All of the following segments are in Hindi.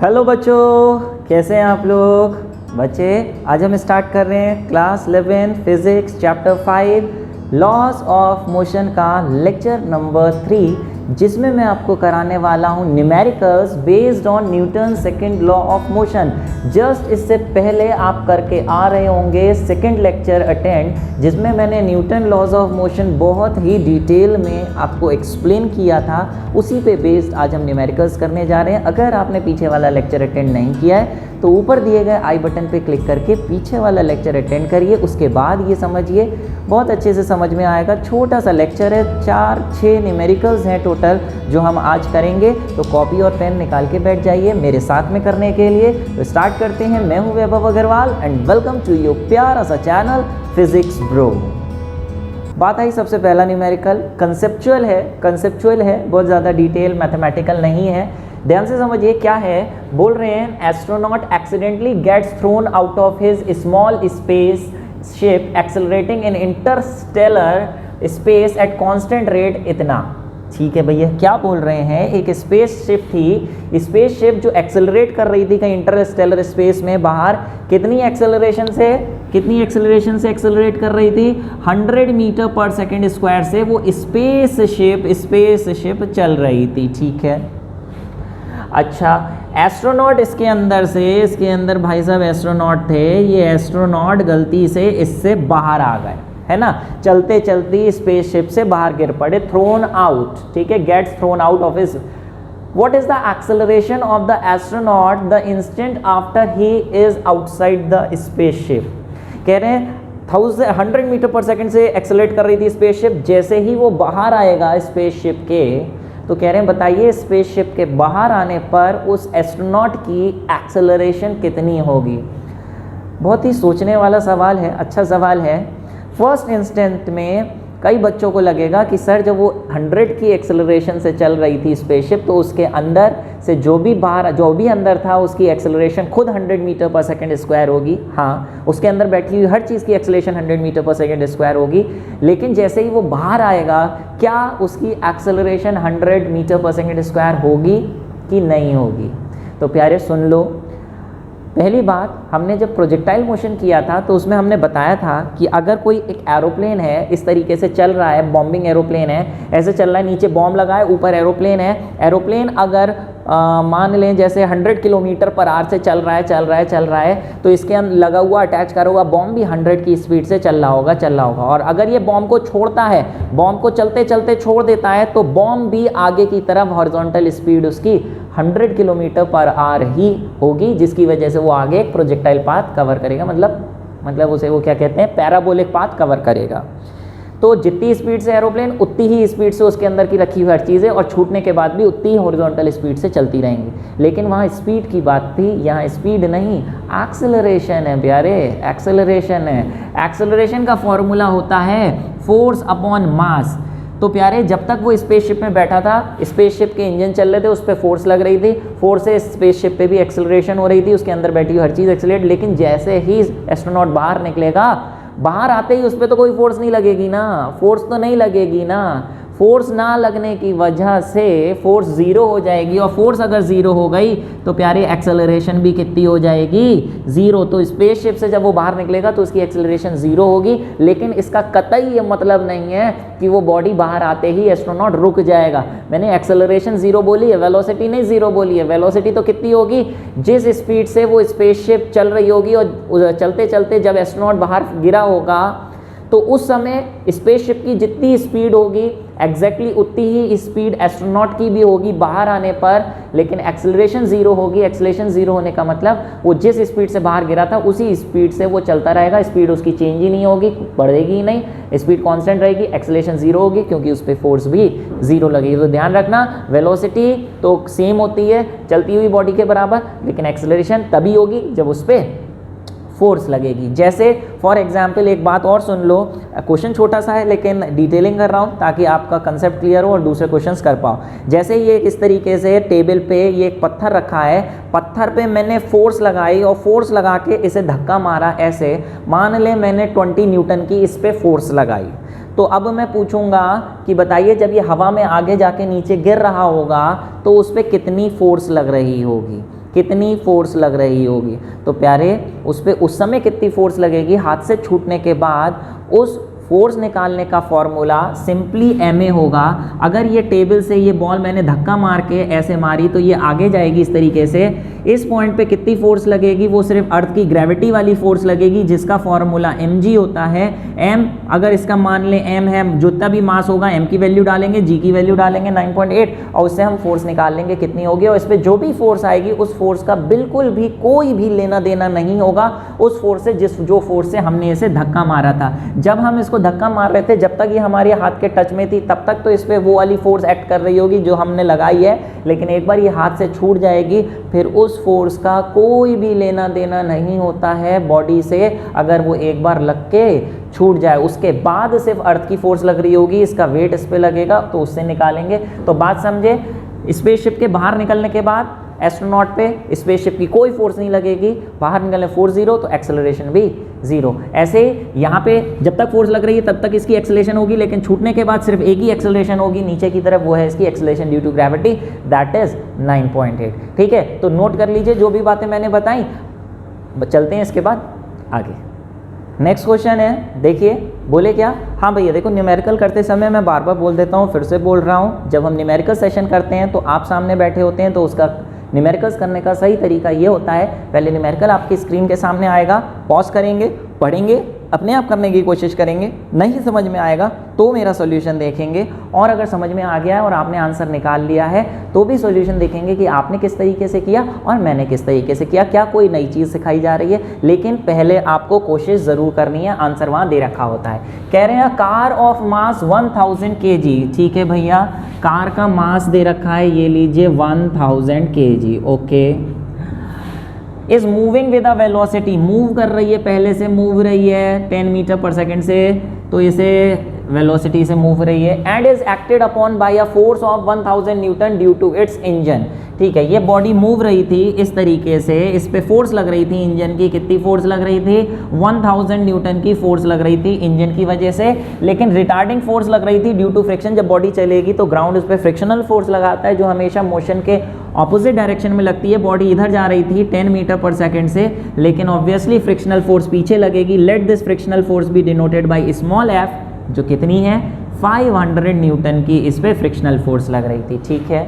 हेलो बच्चों, कैसे हैं आप लोग। बच्चे आज हम स्टार्ट कर रहे हैं class 11 physics chapter 5 laws of motion का लेक्चर नंबर 3, जिसमें मैं आपको कराने वाला हूं numericals based on Newton second law of motion. Just इससे पहले आप करके आ रहे होंगे सेकंड लेक्चर अटेंड, जिसमें मैंने न्यूटन लॉज ऑफ मोशन बहुत ही डिटेल में आपको एक्सप्लेन किया था। उसी पे बेस्ड आज हम न्यूमेरिकल्स करने जा रहे हैं। अगर आपने पीछे वाला लेक्चर अटेंड नहीं किया है तो ऊपर दिए गए आई बटन पे क्लिक करके पीछे वाला लेक्चर अटेंड करिए। उसके बाद ये समझिए, बहुत अच्छे से समझ में आएगा। छोटा सा लेक्चर है, 4-6 न्यूमेरिकल्स हैं टोटल जो हम आज करेंगे। तो कॉपी और पेन निकाल के बैठ जाइए मेरे साथ में करने के लिए। तो स्टार्ट करते हैं। मैं हूं Vaibhav Agrawal and welcome to your प्यारा सा चैनल फिजिक्स ब्रो। बात आई सबसे पहला न्यूमेरिकल, कंसेप्चुअल है, बहुत ज़्यादा डिटेल मैथमेटिकल नहीं है। ध्यान से समझिए क्या है। बोल रहे हैं astronaut accidentally gets thrown out of his small space ship accelerating in interstellar space at constant rate इतना। ठीक है भैया, क्या बोल रहे हैं, एक स्पेस शिप थी, स्पेस शिप जो एक्सेलरेट कर रही थी कहीं इंटरस्टेलर स्पेस में बाहर, कितनी एक्सेलरेशन से एक्सेलरेट कर रही थी, 100 मीटर पर सेकेंड स्क्वायर से वो स्पेस शिप चल रही थी। ठीक है, अच्छा एस्ट्रोनॉट इसके अंदर भाई साहब एस्ट्रोनॉट थे, ये एस्ट्रोनॉट गलती से इससे बाहर आ गए, है ना, चलते चलते स्पेसशिप से बाहर गिर पड़े, थ्रोन आउट। ठीक है, gets thrown out of his. What is the acceleration of the astronaut the instant after he is outside the spaceship. कह रहे हैं 100 मीटर पर सेकेंड से एक्सेलरेट कर रही थी स्पेसशिप, जैसे ही वो बाहर आएगा स्पेसशिप के, तो कह रहे हैं बताइए स्पेसशिप के बाहर आने पर उस एस्ट्रोनॉट की एक्सेलरेशन कितनी होगी। बहुत ही सोचने वाला सवाल है, अच्छा सवाल है। फर्स्ट इंस्टेंट में कई बच्चों को लगेगा कि सर जब वो 100 की एक्सेलरेशन से चल रही थी स्पेसशिप, तो उसके अंदर से जो भी अंदर था उसकी एक्सेलरेशन खुद 100 मीटर पर सेकेंड स्क्वायर होगी। हाँ, उसके अंदर बैठी हुई हर चीज़ की acceleration 100 metre per second square होगी। लेकिन जैसे ही वो बाहर आएगा, क्या उसकी acceleration 100 metre per second square होगी कि नहीं होगी। तो प्यारे सुन लो, पहली बात, हमने जब प्रोजेक्टाइल मोशन किया था तो उसमें हमने बताया था कि अगर कोई एक एरोप्लेन है इस तरीके से चल रहा है, बॉम्बिंग एरोप्लेन है, ऐसे चल रहा है, नीचे बॉम्ब लगा है, ऊपर एरोप्लेन है। एरोप्लेन अगर मान लें जैसे 100 किलोमीटर पर आवर से चल रहा है, तो इसके अंदर लगा हुआ अटैच करा हुआ बॉम्ब भी 100 की स्पीड से चल रहा होगा। और अगर ये बॉम्ब को छोड़ता है, बॉम्ब को चलते चलते छोड़ देता है, तो बॉम्ब भी आगे की तरफ हॉरिजॉन्टल स्पीड उसकी 100 किलोमीटर पर आवर ही होगी, जिसकी वजह से वो आगे एक प्रोजेक्टाइल पाथ कवर करेगा। मतलब उसे वो क्या कहते हैं, पैराबोलिक पाथ कवर करेगा। तो जितनी स्पीड से एरोप्लेन, उतनी ही स्पीड से उसके अंदर की रखी हुई हर चीज़ें, और छूटने के बाद भी उतनी ही हॉरिजॉन्टल स्पीड से चलती रहेंगी। लेकिन वहाँ स्पीड की बात थी, यहाँ स्पीड नहीं, एक्सेलरेशन है प्यारे, एक्सेलरेशन है। एक्सेलरेशन का फॉर्मूला होता है फोर्स अपॉन मास। तो प्यारे जब तक वो स्पेसशिप में बैठा था, स्पेसशिप के इंजन चल रहे थे, उस पर फोर्स लग रही थी, फोर्स से स्पेसशिप पे भी एक्सेलरेशन हो रही थी, उसके अंदर बैठी हुई हर चीज़ एक्सेलरेट। लेकिन जैसे ही एस्ट्रोनॉट बाहर निकलेगा, बाहर आते ही उस पर तो कोई फोर्स नहीं लगेगी ना, फोर्स ना लगने की वजह से फोर्स ज़ीरो हो जाएगी। और फोर्स अगर ज़ीरो हो गई तो प्यारे एक्सेलरेशन भी कितनी हो जाएगी, ज़ीरो। तो स्पेसशिप से जब वो बाहर निकलेगा तो उसकी एक्सेलरेशन ज़ीरो होगी। लेकिन इसका कतई ये मतलब नहीं है कि वो बॉडी बाहर आते ही एस्ट्रोनॉट रुक जाएगा। मैंने एक्सेलरेशन ज़ीरो बोली है, वेलोसिटी नहीं ज़ीरो बोली है। वेलोसिटी तो कितनी होगी, जिस स्पीड से वो स्पेसशिप चल रही होगी, और चलते चलते जब एस्ट्रोनॉट बाहर गिरा होगा तो उस समय स्पेसशिप की जितनी स्पीड होगी एग्जैक्टली उतनी ही स्पीड एस्ट्रोनॉट की भी होगी बाहर आने पर। लेकिन एक्सेलरेशन ज़ीरो होगी। एक्सेलरेशन ज़ीरो होने का मतलब वो जिस स्पीड से बाहर गिरा था उसी स्पीड से वो चलता रहेगा, स्पीड उसकी चेंज ही नहीं होगी, बढ़ेगी ही नहीं, स्पीड कांस्टेंट रहेगी, एक्सेलरेशन ज़ीरो होगी क्योंकि उस पर फोर्स भी ज़ीरो लगेगी। तो ध्यान रखना, वेलोसिटी तो सेम होती है चलती हुई बॉडी के बराबर, लेकिन एक्सेलरेशन तभी होगी जब उस पर फोर्स लगेगी। जैसे फॉर एग्जाम्पल एक बात और सुन लो, क्वेश्चन छोटा सा है लेकिन डिटेलिंग कर रहा हूँ ताकि आपका कंसेप्ट क्लियर हो और दूसरे क्वेश्चंस कर पाओ। जैसे ये इस तरीके से टेबल पे ये एक पत्थर रखा है, पत्थर पे मैंने फोर्स लगाई और फोर्स लगा के इसे धक्का मारा। ऐसे मान ले मैंने 20 न्यूटन की इस पर फोर्स लगाई, तो अब मैं पूछूंगा कि बताइए जब ये हवा में आगे जाके नीचे गिर रहा होगा तो उस पर कितनी फोर्स लग रही होगी। कितनी फोर्स लग रही होगी। तो प्यारे उस पर उस समय कितनी फोर्स लगेगी, हाथ से छूटने के बाद उस फोर्स निकालने का फॉर्मूला सिंपली ma होगा। अगर ये टेबल से ये बॉल मैंने धक्का मार के ऐसे मारी तो ये आगे जाएगी इस तरीके से, इस पॉइंट पे कितनी फोर्स लगेगी, वो सिर्फ अर्थ की ग्रेविटी वाली फोर्स लगेगी जिसका फॉर्मूला mg होता है। m अगर इसका मान लें m है, जितना भी मास होगा m की वैल्यू डालेंगे, g की वैल्यू डालेंगे 9.8 और उससे हम फोर्स निकाल लेंगे कितनी होगी। और इस पर जो भी फोर्स आएगी उस फोर्स का बिल्कुल भी कोई भी लेना देना नहीं होगा उस फोर्स से जो फोर्स से हमने इसे धक्का मारा था। जब हम इसको धक्का मार रहे थे, जब तक ये हमारे हाथ के टच में थी तब तक तो इस पे वो वाली फोर्स एक्ट कर रही होगी जो हमने लगाई है, लेकिन एक बार ये हाथ से छूट जाएगी फिर उस फोर्स का कोई भी लेना देना नहीं होता है बॉडी से। अगर वो एक बार लग के छूट जाए उसके बाद सिर्फ अर्थ की फोर्स लग रही होगी, इसका वेट इस पे लगेगा तो उससे निकालेंगे। तो बात समझे, स्पेसशिप के बाहर निकलने के बाद एस्ट्रोनॉट पे स्पेसशिप की कोई फोर्स नहीं लगेगी, बाहर निकलने फोर्स जीरो तो एक्सेलरेशन भी जीरो। ऐसे यहाँ पे जब तक फोर्स लग रही है तब तक इसकी एक्सेलरेशन होगी, लेकिन छूटने के बाद सिर्फ एक ही एक्सेलरेशन होगी नीचे की तरफ, वो है इसकी acceleration due to gravity, that is 9.8। ठीक है, तो नोट कर लीजिए जो भी बातें मैंने बताई। चलते हैं इसके बाद आगे। नेक्स्ट क्वेश्चन है, देखिए बोले क्या, हाँ भैया देखो न्यूमेरिकल करते समय मैं बार बार बोल देता हूँ, फिर से बोल रहा हूँ, जब हम न्यूमेरिकल सेशन करते हैं तो आप सामने बैठे होते हैं तो उसका न्यूमेरिकल्स करने का सही तरीका ये होता है, पहले न्यूमेरिकल आपकी स्क्रीन के सामने आएगा, पॉज करेंगे, पढ़ेंगे, अपने आप करने की कोशिश करेंगे, नहीं समझ में आएगा तो मेरा सॉल्यूशन देखेंगे, और अगर समझ में आ गया है और आपने आंसर निकाल लिया है तो भी सॉल्यूशन देखेंगे कि आपने किस तरीके से किया और मैंने किस तरीके से किया, क्या कोई नई चीज़ सिखाई जा रही है। लेकिन पहले आपको कोशिश ज़रूर करनी है, आंसर वहाँ दे रखा होता है। कह रहे हैं कार ऑफ मास 1000 kg, ठीक है भैया, कार का मास दे रखा है, ये लीजिए 1000 kg, okay. Is moving with a velocity, move कर रही है, पहले से मूव रही है 10 मीटर पर सेकेंड से, तो इसे वेलोसिटी से मूव रही है, and is acted upon by a force of 1000 newton due to its engine. ठीक है, ये बॉडी मूव रही थी इस तरीके से, इस पे फोर्स लग रही थी इंजन की, कितनी फोर्स लग रही थी, 1000 न्यूटन की फोर्स लग रही थी इंजन की वजह से, लेकिन रिटार्डिंग फोर्स लग रही थी ड्यू टू फ्रिक्शन। जब बॉडी चलेगी तो ग्राउंड उस पर फ्रिक्शनल फोर्स लगाता है जो हमेशा मोशन के ऑपोजिट डायरेक्शन में लगती है। बॉडी इधर जा रही थी 10 मीटर पर सेकेंड से, लेकिन ऑब्वियसली फ्रिक्शनल फोर्स पीछे लगेगी। Let this frictional force B denoted by small F, जो कितनी है 500 न्यूटन की इस पे फ्रिक्शनल फोर्स लग रही थी। ठीक है,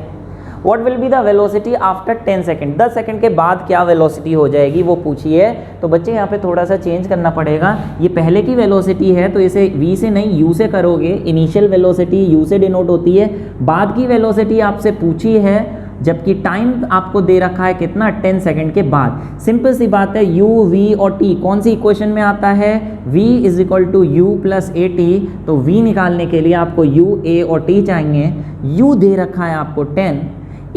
what will be the velocity after 10 second, 10 second के बाद क्या वेलोसिटी हो जाएगी वो पूछिए। तो बच्चे यहाँ पे थोड़ा सा चेंज करना पड़ेगा, ये पहले की वेलोसिटी है तो इसे v से नहीं u से करोगे, इनिशियल वेलोसिटी u से डिनोट होती है, बाद की वेलोसिटी आपसे पूछी है जबकि टाइम आपको दे रखा है कितना 10 सेकंड के बाद। सिंपल सी बात है, u, v और t कौन सी इक्वेशन में आता है, v is equal to u plus a t, तो v निकालने के लिए आपको u, a और t चाहिए। u दे रखा है आपको 10,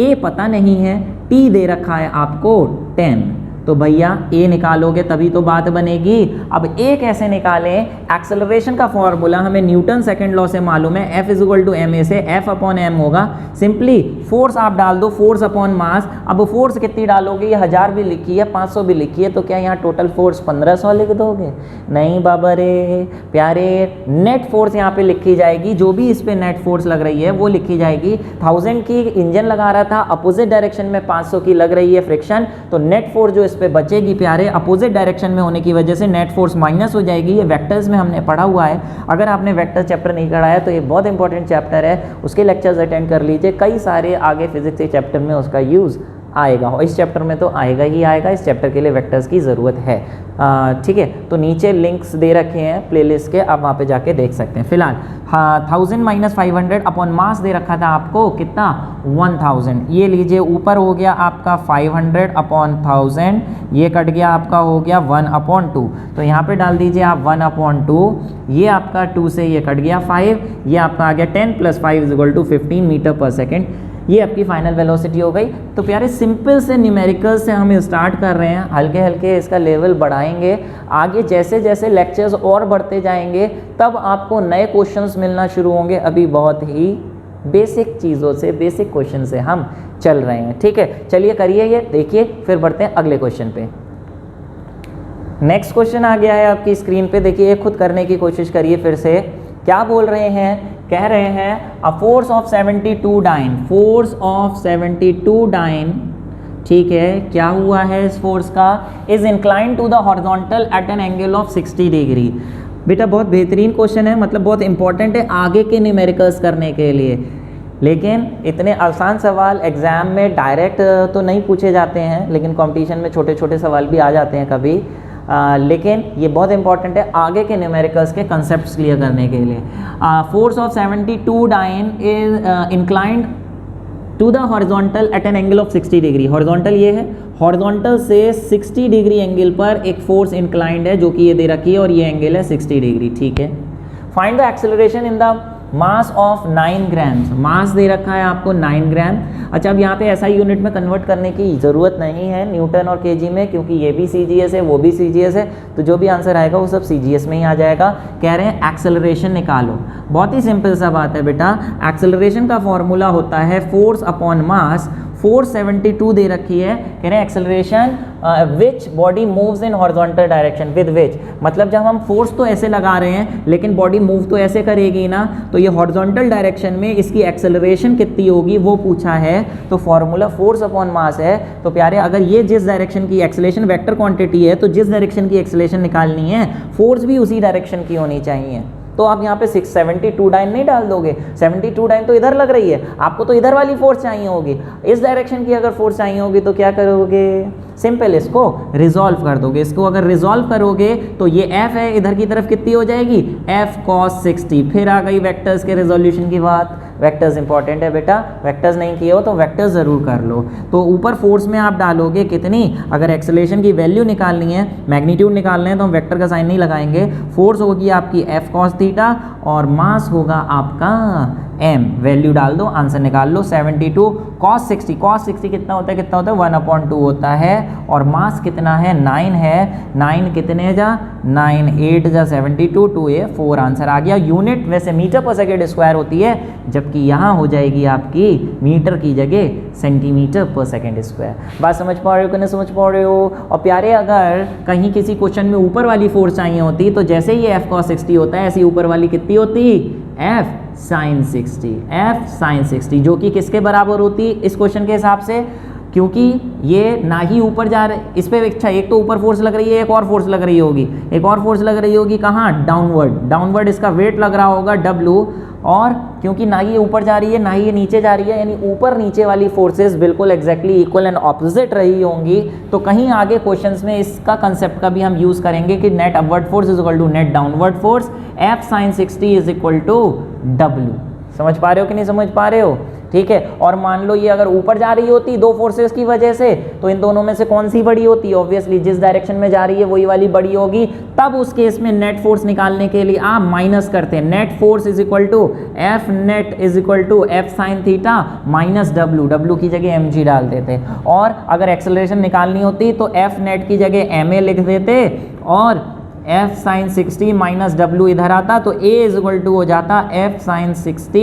a पता नहीं है, t दे रखा है आपको 10, तो भैया a निकालोगे तभी तो बात बनेगी। अब a कैसे निकालें, एक्सेलरेशन का फॉर्मूला हमें न्यूटन सेकंड लॉ से मालूम है, F is equal to ma से F अपॉन m होगा। सिंपली फोर्स आप डाल दो, फोर्स अपॉन मास। अब फोर्स कितनी डालोगे, ये 1000 भी लिखी है 500 भी लिखी है, तो क्या यहाँ टोटल फोर्स 1500 लिख दोगे, नहीं बाबा रे प्यारे, नेट फोर्स यहाँ पे लिखी जाएगी, जो भी इस पे नेट फोर्स लग रही है वो लिखी जाएगी। 1000 की इंजन लगा रहा था, अपोजिट डायरेक्शन में 500 की लग रही है फ्रिक्शन, तो नेट फोर्स जो इस पे बचेगी प्यारे, अपोजिट डायरेक्शन में होने की वजह से नेट फोर्स माइनस हो जाएगी। ये वेक्टर्स में हमने पढ़ा हुआ है, अगर आपने वेक्टर चैप्टर नहीं पढ़ा है तो ये बहुत इंपॉर्टेंट चैप्टर है, उसके लेक्चर्स अटेंड कर लीजिए, कई सारे आगे फिजिक्स के चैप्टर में उसका यूज़ आएगा, और इस चैप्टर में तो आएगा ही आएगा, इस चैप्टर के लिए वेक्टर्स की ज़रूरत है। ठीक है, तो नीचे लिंक्स दे रखे हैं प्लेलिस्ट के, आप वहाँ पे जाके देख सकते हैं। फिलहाल 1000 माइनस 500 अपॉन मास दे रखा था आपको कितना 1000, ये लीजिए ऊपर हो गया आपका 500 अपॉन 1000, ये कट गया आपका हो गया 1/2, तो यहाँ पे डाल दीजिए आप 1/2, ये आपका 2 से ये कट गया 5, ये आपका आ गया 10 + 5 = 15 मीटर पर सेकेंड, ये आपकी फाइनल वेलोसिटी हो गई। तो प्यारे सिंपल से न्यूमेरिकल से हम स्टार्ट कर रहे हैं, हल्के हल्के इसका लेवल बढ़ाएंगे, आगे जैसे जैसे लेक्चर्स और बढ़ते जाएंगे तब आपको नए क्वेश्चंस मिलना शुरू होंगे। अभी बहुत ही बेसिक चीज़ों से, बेसिक क्वेश्चन से हम चल रहे हैं। ठीक है, चलिए करिए ये, देखिए, फिर बढ़ते हैं अगले क्वेश्चन पे। नेक्स्ट क्वेश्चन आ गया है आपकी स्क्रीन पे, देखिए खुद करने की कोशिश करिए फिर से। क्या बोल रहे हैं, कह रहे हैं a force of 72 dyne, force of 72 dyne ठीक है, क्या हुआ है इस फोर्स का, is incline to the horizontal at an angle of 60 degree. बेटा बहुत बेहतरीन क्वेश्चन है, मतलब बहुत इंपॉर्टेंट है आगे के न्यूमेरिकल्स करने के लिए, लेकिन इतने आसान सवाल एग्ज़ाम में डायरेक्ट तो नहीं पूछे जाते हैं, लेकिन कंपटीशन में छोटे छोटे सवाल भी आ जाते हैं कभी। लेकिन ये बहुत इंपॉर्टेंट है आगे के न्यूमेरिकल्स के कंसेप्ट्स क्लियर करने के लिए। Force of 72 dyne is inclined to the horizontal at an angle of 60 degree. Horizontal ये है, हॉरिजॉन्टल से 60 डिग्री एंगल पर एक फोर्स इंक्लाइंड है जो कि ये दे रखी है और ये एंगल है 60 डिग्री। ठीक है, find the acceleration in the mass of 9 grams. Mass दे रखा है आपको 9 ग्राम। अच्छा, अब यहाँ पे ऐसा यूनिट में कन्वर्ट करने की ज़रूरत नहीं है न्यूटन और केजी में, क्योंकि ये भी सीजीएस है वो भी सीजीएस है, तो जो भी आंसर आएगा वो सब सीजीएस में ही आ जाएगा। कह रहे हैं एक्सेलरेशन निकालो, बहुत ही सिंपल सा बात है बेटा। एक्सेलरेशन का फॉर्मूला होता है फोर्स अपॉन मास। फोर्स 72 दे रखी है, कह रहे हैं acceleration which body moves in horizontal direction with which, मतलब जब हम फोर्स तो ऐसे लगा रहे हैं लेकिन बॉडी मूव तो ऐसे करेगी ना, तो ये हॉरिजॉन्टल डायरेक्शन में इसकी एक्सेलरेशन कितनी होगी वो पूछा है। तो फॉर्मूला फोर्स अपॉन मास है। तो प्यारे, अगर ये जिस डायरेक्शन की एक्सेलरेशन वेक्टर क्वांटिटी है, तो जिस डायरेक्शन की एक्सेलरेशन निकालनी है फोर्स भी उसी डायरेक्शन की होनी चाहिए। तो आप यहाँ पे 72 डाइन नहीं डाल दोगे, 72 डाइन तो इधर लग रही है, आपको तो इधर वाली फोर्स चाहिए होगी। इस डायरेक्शन की अगर फोर्स चाहिए होगी तो क्या करोगे, सिंपल इसको रिजॉल्व कर दोगे। इसको अगर रिजॉल्व करोगे तो ये f है, इधर की तरफ कितनी हो जाएगी, f cos 60। फिर आ गई वेक्टर्स के रिजोल्यूशन की बात। वेक्टर्स इंपॉर्टेंट है बेटा, वेक्टर्स नहीं किए हो तो वेक्टर्स ज़रूर कर लो। तो ऊपर फोर्स में आप डालोगे कितनी, अगर एक्सेलरेशन की वैल्यू निकालनी है, मैग्नीट्यूड निकालना है, तो हम वेक्टर का साइन नहीं लगाएंगे। फोर्स होगी आपकी f cos थीटा और मास होगा आपका m। वैल्यू डाल दो, आंसर निकाल लो। 72 cos 60, cos 60 कितना होता है, कितना होता है 1/2 होता है। और मास कितना है, 9 है। 9 कितने जा, 9 8 जा 72, 2 a 4 आंसर आ गया। यूनिट वैसे मीटर पर सेकेंड स्क्वायर होती है, जबकि यहाँ हो जाएगी आपकी मीटर की जगह सेंटीमीटर पर सेकेंड स्क्वायर। बात समझ पा रहे हो कि नहीं समझ पा रहे हो। और प्यारे, अगर कहीं किसी क्वेश्चन में ऊपर वाली फोर्स चाहिए होती, तो जैसे ये f cos 60 होता है, ऐसी ऊपर वाली कितनी होती, f sin 60, f sin 60, जो कि किसके बराबर होती है इस क्वेश्चन के हिसाब से, क्योंकि ये ना ही ऊपर जा रहे, इस पे अच्छा एक तो ऊपर फोर्स लग रही है, एक और फोर्स लग रही होगी, एक और फोर्स लग रही होगी कहाँ, डाउनवर्ड। डाउनवर्ड इसका वेट लग रहा होगा W, और क्योंकि ना ही ये ऊपर जा रही है ना ही ये नीचे जा रही है, यानी ऊपर नीचे वाली फोर्सेस बिल्कुल एग्जैक्टली इक्वल एंड ऑपोजिट रही होंगी। तो कहीं आगे क्वेश्चंस में इसका कंसेप्ट का भी हम यूज़ करेंगे कि net upward force is equal to net downward force, f sin 60 is equal to W। समझ पा रहे हो कि नहीं समझ पा रहे हो, ठीक है। और मान लो ये अगर ऊपर जा रही होती दो फोर्सेस की वजह से, तो इन दोनों में से कौन सी बड़ी होती, ऑब्वियसली जिस डायरेक्शन में जा रही है वही वाली बड़ी होगी। तब उस केस में नेट फोर्स निकालने के लिए आप माइनस करते हैं, net force is equal to F net is equal to f sin theta minus W, W की जगह mg डाल देते। और अगर एक्सेलरेशन निकालनी होती तो f नेट की जगह ma लिख देते, और f sin 60 माइनस W इधर आता, तो a इज इक्वल टू हो जाता f sin 60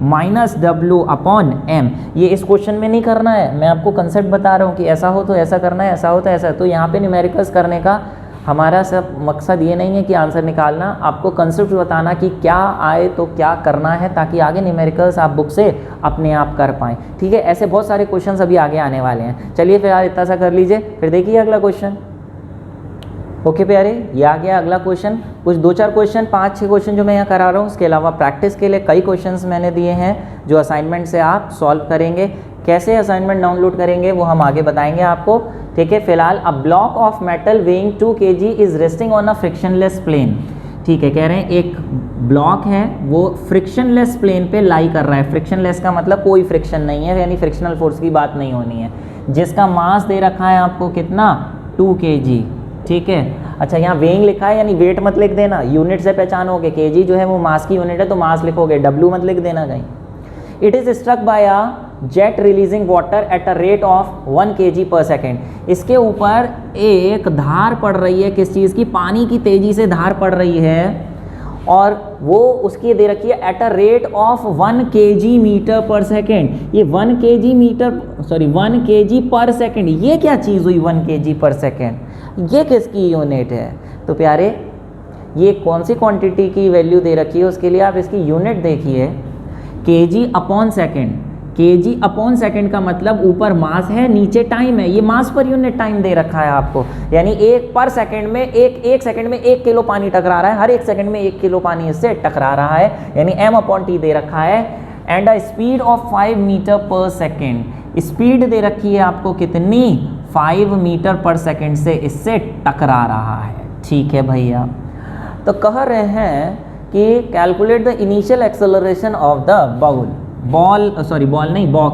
minus W upon m। ये इस क्वेश्चन में नहीं करना है, मैं आपको कंसेप्ट बता रहा हूँ कि ऐसा हो तो ऐसा करना है, ऐसा हो तो ऐसा। तो यहाँ पे न्यूमेरिकल्स करने का हमारा सब मकसद ये नहीं है कि आंसर निकालना, आपको कंसेप्ट बताना कि क्या आए तो क्या करना है, ताकि आगे न्यूमेरिकल्स आप बुक से अपने आप कर पाएँ, ठीक है। ऐसे बहुत सारे क्वेश्चन अभी आगे आने वाले हैं। चलिए फिर यार इतना सा कर लीजिए, फिर देखिए अगला क्वेश्चन। ओके प्यारे, ये आ गया अगला क्वेश्चन। कुछ 2-4 क्वेश्चन, 5-6 क्वेश्चन जो मैं यहाँ करा रहा हूँ, उसके अलावा प्रैक्टिस के लिए कई क्वेश्चंस मैंने दिए हैं जो असाइनमेंट से आप सॉल्व करेंगे। कैसे असाइनमेंट डाउनलोड करेंगे वो हम आगे बताएंगे आपको, ठीक है। फिलहाल a block of metal weighing 2 kg is resting on a frictionless plane, ठीक है। कह रहे हैं एक ब्लॉक है वो फ्रिक्शनलेस प्लेन पे लाई कर रहा है। फ्रिक्शनलेस का मतलब कोई फ्रिक्शन नहीं है, यानी फ्रिक्शनल फोर्स की बात नहीं होनी है। जिसका मास दे रखा है आपको कितना, 2 kg, ठीक है। अच्छा, यहाँ वेइंग लिखा है, यानी वेट मत लिख देना, यूनिट से पहचानोगे। केजी जो है वो मास की यूनिट है, तो मास लिखोगे, W मत लिख देना कहीं। It is struck by a jet releasing water at a rate of 1 kg per second. इसके ऊपर एक धार पड़ रही है, किस चीज़ की, पानी की तेजी से धार पड़ रही है, और वो उसकी दे रखी है at a rate of 1 kg metre per second. ये 1 kg पर सेकेंड, ये क्या चीज़ हुई 1 kg पर सेकेंड, ये किसकी यूनिट है। तो प्यारे, ये कौन सी क्वांटिटी की वैल्यू दे रखी है, उसके लिए आप इसकी यूनिट देखिए, kg upon second. KG upon second का मतलब ऊपर मास है नीचे टाइम है, ये मास पर यूनिट टाइम दे रखा है आपको, यानी एक पर सेकंड में एक सेकंड में 1 किलो पानी टकरा रहा है, हर एक सेकंड में 1 किलो पानी इससे टकरा रहा है, यानी m/t दे रखा है। And a speed of 5 metre per second, speed दे रखी है आपको कितनी, 5 मीटर पर सेकेंड से इससे टकरा रहा है। ठीक है भैया, तो कह रहे हैं कि calculate the initial acceleration of the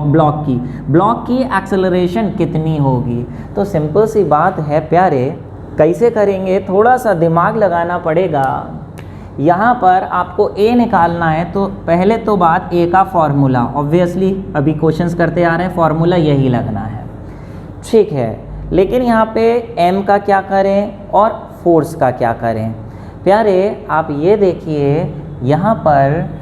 block की एक्सेलरेशन कितनी होगी। तो सिंपल सी बात है प्यारे, कैसे करेंगे, थोड़ा सा दिमाग लगाना पड़ेगा। यहाँ पर आपको ए निकालना है, तो पहले तो बात ए का फॉर्मूला, ऑब्वियसली अभी क्वेश्चंस करते आ रहे हैं, फॉर्मूला यही लगना है, ठीक है। लेकिन यहाँ पे एम का क्या करें और फोर्स का क्या करें। प्यारे आप ये देखिए, यहाँ पर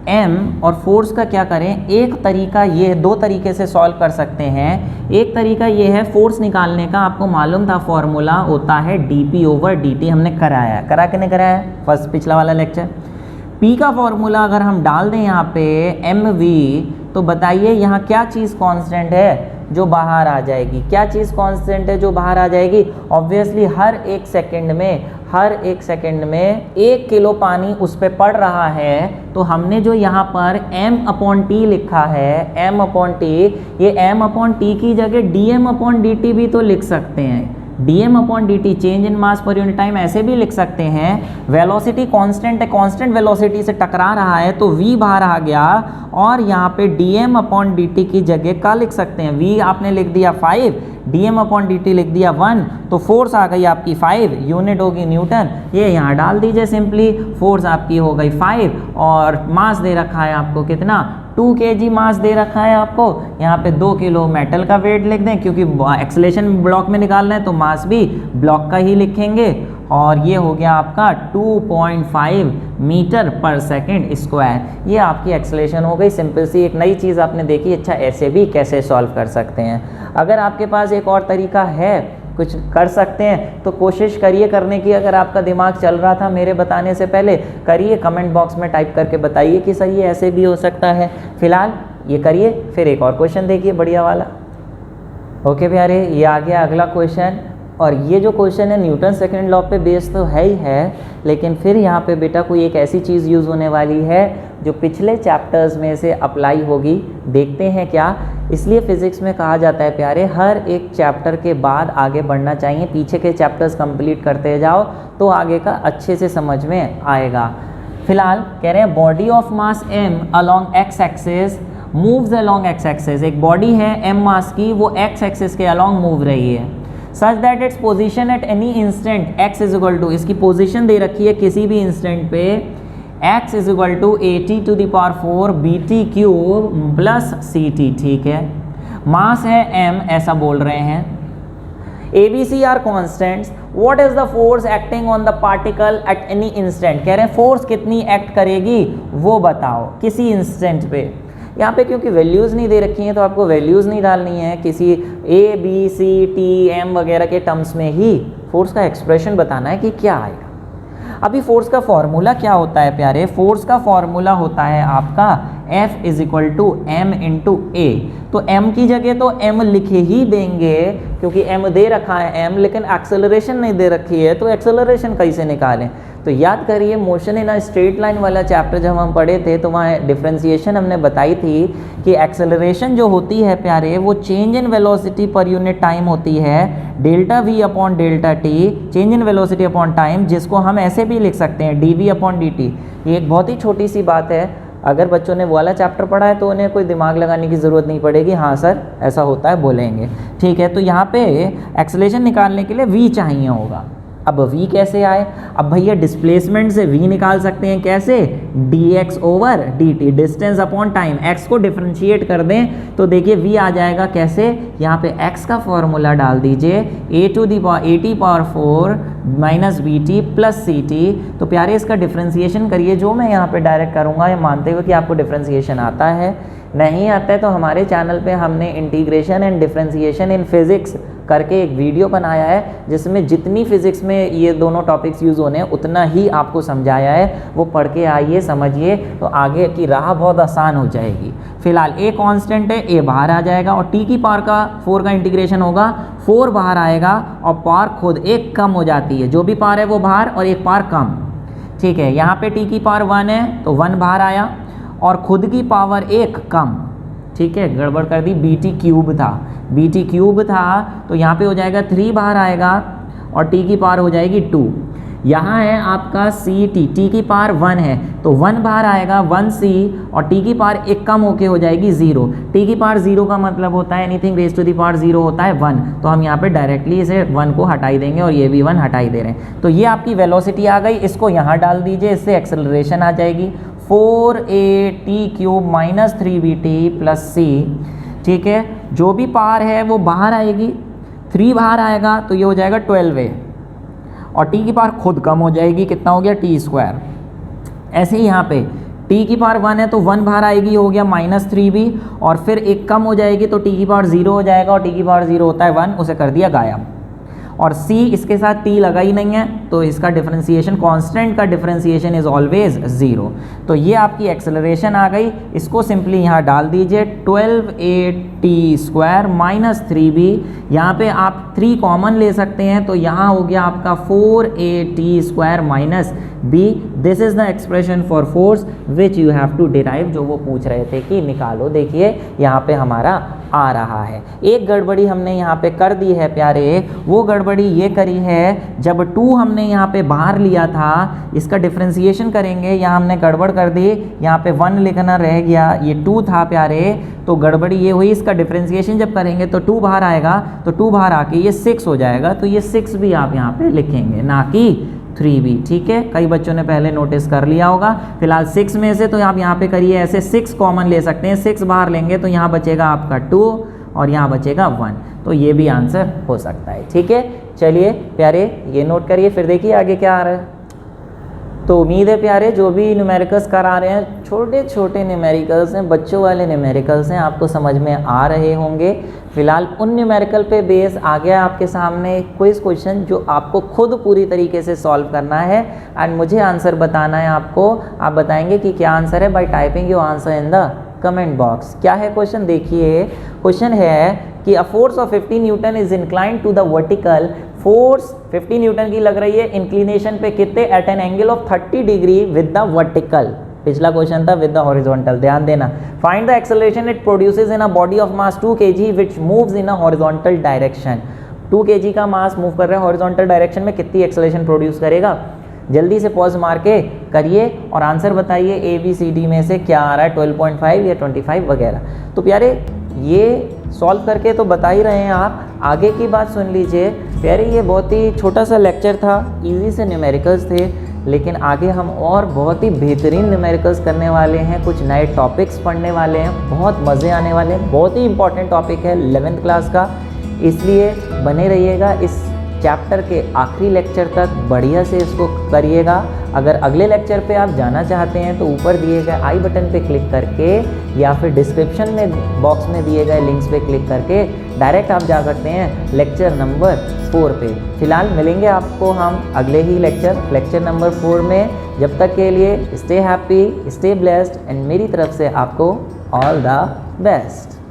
एम और फोर्स का क्या करें। एक तरीका ये, दो तरीके से सॉल्व कर सकते हैं। एक तरीका ये है फोर्स निकालने का, आपको मालूम था फॉर्मूला होता है dp/dt, हमने कराया, करा के नहीं कराया फर्स्ट पिछला वाला लेक्चर। p का फॉर्मूला अगर हम डाल दें यहाँ पे mv, तो बताइए यहाँ क्या चीज़ कांस्टेंट है जो बाहर आ जाएगी, क्या चीज़ कांस्टेंट है जो बाहर आ जाएगी। ऑब्वियसली हर एक सेकंड में 1 किलो पानी उस पर पड़ रहा है, तो हमने जो यहाँ पर m/t लिखा है, m/t, ये m/t की जगह dm/dt भी तो लिख सकते हैं। dm/dt change in mass per unit time ऐसे भी लिख सकते हैं। वेलोसिटी कांस्टेंट है, कांस्टेंट वेलोसिटी से टकरा रहा है, तो v बाहर आ गया, और यहाँ पे dm/dt की जगह का लिख सकते हैं, v आपने लिख दिया 5, dm/dt लिख दिया 1, तो फोर्स आ गई आपकी 5, यूनिट होगी न्यूटन, ये यहाँ डाल दीजिए सिंपली, फोर्स आपकी हो गई 5, और मास दे रखा है आपको कितना, 2 kg मास दे रखा है आपको। यहाँ पे 2 किलो मेटल का वेट लिख दें, क्योंकि एक्सेलरेशन ब्लॉक में निकालना है तो मास भी ब्लॉक का ही लिखेंगे, और ये हो गया आपका 2.5 मीटर पर सेकंड स्क्वायर। ये आपकी एक्सेलरेशन हो गई सिंपल सी, एक नई चीज़ आपने देखी। अच्छा, ऐसे भी कैसे सॉल्व कर सकते हैं। अगर आपके पास एक और तरीका है, कुछ कर सकते हैं, तो कोशिश करिए करने की। अगर आपका दिमाग चल रहा था मेरे बताने से पहले, करिए, कमेंट बॉक्स में टाइप करके बताइए कि सर ये ऐसे भी हो सकता है। फिलहाल ये करिए, फिर एक और क्वेश्चन देखिए बढ़िया वाला। ओके प्यारे, ये आ गया अगला क्वेश्चन, और ये जो क्वेश्चन है न्यूटन सेकंड लॉ पे बेस तो है ही है, लेकिन फिर यहाँ पे बेटा कोई एक ऐसी चीज़ यूज़ होने वाली है जो पिछले चैप्टर्स में से अप्लाई होगी। देखते हैं क्या। इसलिए फिज़िक्स में कहा जाता है प्यारे, हर एक चैप्टर के बाद आगे बढ़ना चाहिए, पीछे के चैप्टर्स कंप्लीट करते जाओ तो आगे का अच्छे से समझ में आएगा। फिलहाल कह रहे हैं body of mass m along x axis moves along x axis. एक बॉडी है m मास की, वो x एक्सिस के अलॉन्ग मूव रही है, such that its position at any instant x is equal to, इसकी पोजीशन दे रखी है किसी भी इंस्टेंट पे, x is equal to 80⁴ bt cube plus ct। ठीक है, मास है m, ऐसा बोल रहे हैं। ABC are constants, what is the force acting on the particle at any instant. कह रहे हैं फोर्स कितनी एक्ट करेगी वो बताओ किसी इंस्टेंट पे। यहाँ पे क्योंकि वैल्यूज़ नहीं दे रखी हैं तो आपको वैल्यूज़ नहीं डालनी है, किसी A B C T M वगैरह के टर्म्स में ही फोर्स का एक्सप्रेशन बताना है कि क्या आएगा। अभी फोर्स का फॉर्मूला क्या होता है प्यारे, फोर्स का फॉर्मूला होता है आपका F is equal to M into A। तो M की जगह तो M लिखे ही देंगे, क्योंकि M दे रखा है M, लेकिन एक्सेलरेशन नहीं दे रखी है, तो एक्सेलरेशन कैसे निकालें। तो याद करिए motion in a straight line वाला चैप्टर जब हम पढ़े थे तो वहाँ डिफरेंशिएशन हमने बताई थी कि एक्सेलरेशन जो होती है प्यारे, वो change in velocity per unit time होती है, delta v upon delta t, change in velocity upon time, जिसको हम ऐसे भी लिख सकते हैं dv अपॉन dt। ये एक बहुत ही छोटी सी बात है, अगर बच्चों ने वो वाला चैप्टर पढ़ा है तो उन्हें कोई दिमाग लगाने की ज़रूरत नहीं पड़ेगी, हाँ सर ऐसा होता है बोलेंगे। ठीक है, तो यहाँ पे एक्सेलरेशन निकालने के लिए v चाहिए होगा। अब v कैसे आए, अब भैया डिस्प्लेसमेंट से v निकाल सकते हैं, कैसे, dx over dt, distance upon time, x को डिफरेंशिएट कर दें तो देखिए v आ जाएगा कैसे, यहाँ पे x का फॉर्मूला डाल दीजिए a⁴ minus bt plus ct। तो प्यारे इसका डिफरेंशिएशन करिए, जो मैं यहाँ पे डायरेक्ट करूँगा ये मानते हुए कि आपको डिफरेंशिएशन आता है। नहीं आता है तो हमारे चैनल पे हमने integration and differentiation in physics करके एक वीडियो बनाया है, जिसमें जितनी फिज़िक्स में ये दोनों टॉपिक्स यूज़ होने हैं उतना ही आपको समझाया है। वो पढ़ के आइए, समझिए, तो आगे की राह बहुत आसान हो जाएगी। फिलहाल ए कांस्टेंट है, ए बाहर आ जाएगा और टी की पावर का 4 का इंटीग्रेशन होगा, 4 बाहर आएगा और पावर खुद एक कम हो जाती है, जो भी पावर है वो बाहर और एक पावर कम। ठीक है, यहाँ पे टी की पावर 1 है तो 1 बाहर आया और खुद की पावर 1 कम। ठीक है, गड़बड़ कर दी, बी टी क्यूब था, बी टी क्यूब था तो यहाँ पे हो जाएगा 3 बाहर आएगा और टी की पावर हो जाएगी 2। यहाँ है आपका सी टी की पावर 1 है तो 1 बाहर आएगा 1c और टी की पावर 1 कम होके हो जाएगी 0। टी की पावर 0 का मतलब होता है anything raise to the power 0 होता है 1, तो हम यहाँ पे डायरेक्टली इसे 1 को हटाई देंगे और ये भी 1 हटाई दे रहे हैं। तो ये आपकी वेलोसिटी आ गई, इसको यहाँ डाल दीजिए, इससे एक्सेलरेशन आ जाएगी 4at³ - 3bt + c। ठीक है, जो भी पावर है वो बाहर आएगी, 3 बाहर आएगा तो ये हो जाएगा 12a और टी की पावर खुद कम हो जाएगी, कितना हो गया t²। ऐसे ही यहाँ पे टी की पावर 1 है तो 1 बाहर आएगी, हो गया -3b और फिर 1 कम हो जाएगी तो टी की पावर 0 हो जाएगा और टी की पावर 0 होता है 1, उसे कर दिया गायब। और c इसके साथ t लगा ही नहीं है तो इसका डिफरेंशिएशन, कांस्टेंट का डिफरेंशिएशन इज ऑलवेज 0। तो ये आपकी एक्सेलरेशन आ गई, इसको सिंपली यहाँ डाल दीजिए 12at² - 3b। यहाँ पे आप 3 कॉमन ले सकते हैं तो यहाँ हो गया आपका 4at² - b। This is the expression for force which you have to derive, जो वो पूछ रहे थे कि निकालो। देखिए यहाँ पे हमारा आ रहा है। एक गड़बड़ी हमने यहाँ पे कर दी है प्यारे, वो गड़बड़ी ये करी है, जब 2 हमने यहाँ पे बाहर लिया था, इसका डिफरेंशिएशन करेंगे, यहाँ हमने गड़बड़ कर दी, यहाँ पे 1 लिखना रह गया, ये 2 था प्यारे, तो गड़बड़ी ये हुई, इसका डिफरेंशिएशन जब करेंगे तो 2 बाहर आएगा, तो 2 बाहर आके ये 6 हो जाएगा, तो ये 6 भी आप यहाँ पे लिखेंगे, ना कि 3b। ठीक है, कई बच्चों ने पहले नोटिस कर लिया होगा। फिलहाल 6 में से तो आप यहाँ पे करिए ऐसे, 6 कॉमन ले सकते हैं, 6 बाहर लेंगे तो यहाँ बचेगा आपका 2 और यहाँ बचेगा 1, तो ये भी आंसर हो सकता है। ठीक है, चलिए प्यारे ये नोट करिए, फिर देखिए आगे क्या आ रहा है। तो उम्मीद है प्यारे जो भी न्यूमेरिकल्स करा रहे हैं, छोटे छोटे न्यूमेरिकल्स हैं, बच्चों वाले न्यूमेरिकल्स हैं, आपको समझ में आ रहे होंगे। फिलहाल उन न्यूमेरिकल पे बेस आ गया आपके सामने क्विज क्वेश्चन, जो आपको खुद पूरी तरीके से सॉल्व करना है एंड मुझे आंसर बताना है आपको। आप बताएंगे कि क्या आंसर है by typing your answer in the comment box. क्या है क्वेश्चन, देखिए क्वेश्चन है कि a force of 50 newton is inclined to the vertical. Force 50 newton की लग रही है इंक्लिनेशन पे, कितने, at an angle of 30 degree with the vertical. पिछला क्वेश्चन था विद द हॉरिजॉन्टल, ध्यान देना। Find the acceleration it produces in a body of mass 2 kg which moves in a horizontal direction. 2 kg का मास मूव कर रहा है हॉरिजॉन्टल डायरेक्शन में, कितनी एक्सेलरेशन प्रोड्यूस करेगा। जल्दी से पॉज मार के करिए और आंसर बताइए ABCD में से क्या आ रहा है, 12.5 या 25 वगैरह। तो प्यारे ये सॉल्व करके तो बता ही रहे हैं आप, आगे की बात सुन लीजिए प्यारे। ये बहुत ही छोटा सा लेक्चर था, इजी से न्यूमेरिकल्स थे, लेकिन आगे हम और बहुत ही बेहतरीन न्यूमेरिकल्स करने वाले हैं, कुछ नए टॉपिक्स पढ़ने वाले हैं, बहुत मज़े आने वाले हैं। बहुत ही इंपॉर्टेंट टॉपिक है 11th क्लास का, इसलिए बने रहिएगा इस चैप्टर के आखिरी लेक्चर तक, बढ़िया से इसको करिएगा। अगर अगले लेक्चर पे आप जाना चाहते हैं तो ऊपर दिए गए आई बटन पे क्लिक करके या फिर डिस्क्रिप्शन में बॉक्स में दिए गए लिंक्स पे क्लिक करके डायरेक्ट आप जा सकते हैं लेक्चर नंबर 4 पे। फिलहाल मिलेंगे आपको हम अगले ही लेक्चर नंबर 4 में। जब तक के लिए stay happy, stay blessed and मेरी तरफ से आपको ऑल द बेस्ट।